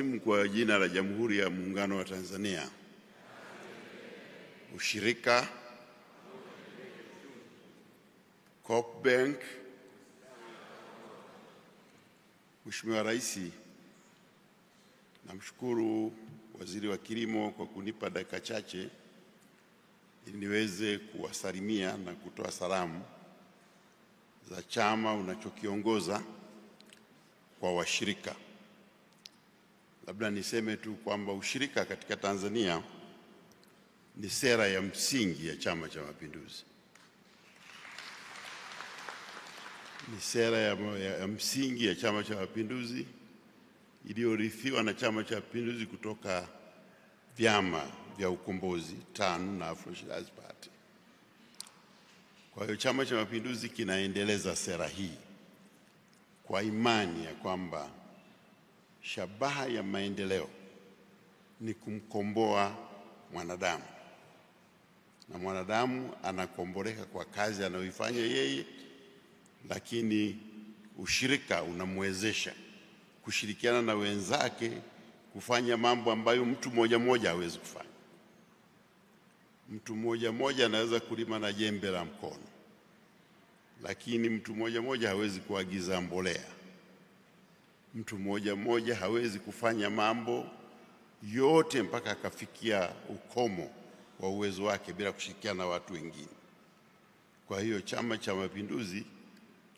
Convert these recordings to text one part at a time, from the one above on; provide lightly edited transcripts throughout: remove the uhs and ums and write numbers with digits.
Kwa jina la Jamhuri ya Muungano wa Tanzania. Ushirika, Co-op Bank. Mheshimiwa Rais, namshukuru Waziri wa Kilimo kwa kunipa dakika chache ili niweze kuwasalimia na kutoa salamu za chama unachokiongoza kwa washirika. Labda niseme tu kwamba ushirika katika Tanzania ni sera ya msingi ya Chama cha Mapinduzi. Ni sera ya msingi ya Chama cha Mapinduzi iliyorithiwa na Chama cha Mapinduzi kutoka vyama vya ukombozi TANU na Afro Shirazi Party. Kwa hiyo Chama cha Mapinduzi kinaendeleza sera hii kwa imani ya kwamba shabaha ya maendeleo ni kumkomboa mwanadamu, na mwanadamu anakomboleka kwa kazi anayoifanya yeye, lakini ushirika unamwezesha kushirikiana na wenzake kufanya mambo ambayo mtu mmoja hawezi kufanya. Mtu mmoja anaweza kulima na jembe la mkono, lakini mtu mmoja hawezi kuagiza mbolea. Mtu mmoja hawezi kufanya mambo yote mpaka akafikia ukomo wa uwezo wake bila kushirikiana na watu wengine. Kwa hiyo Chama cha Mapinduzi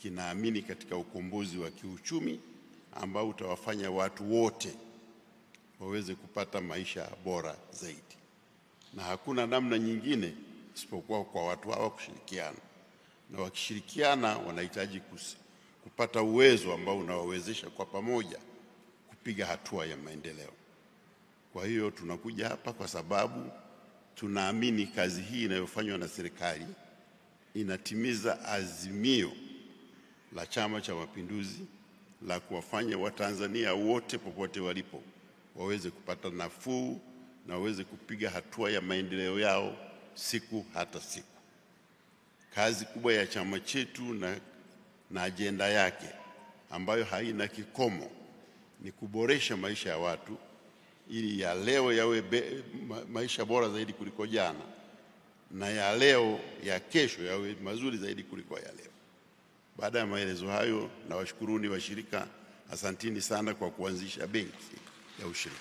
kinaamini katika ukombozi wa kiuchumi ambao utawafanya watu wote waweze kupata maisha bora zaidi, na hakuna namna nyingine isipokuwa kwa watu hawa kushirikiana, na wakishirikiana wanahitaji kupata uwezo ambao unawawezesha kwa pamoja kupiga hatua ya maendeleo. Kwa hiyo tunakuja hapa kwa sababu tunaamini kazi hii inayofanywa na serikali inatimiza azimio la Chama cha Mapinduzi la kuwafanya Watanzania wote popote walipo waweze kupata nafuu na waweze kupiga hatua ya maendeleo yao siku hata siku. Kazi kubwa ya chama chetu na ajenda yake ambayo haina kikomo ni kuboresha maisha ya watu ili ya leo yawe maisha bora zaidi kuliko jana, na ya leo ya kesho yawe mazuri zaidi kuliko ya leo. Baada ya maelezo hayo, na washukuruni washirika, asanteni sana kwa kuanzisha benki ya ushirika.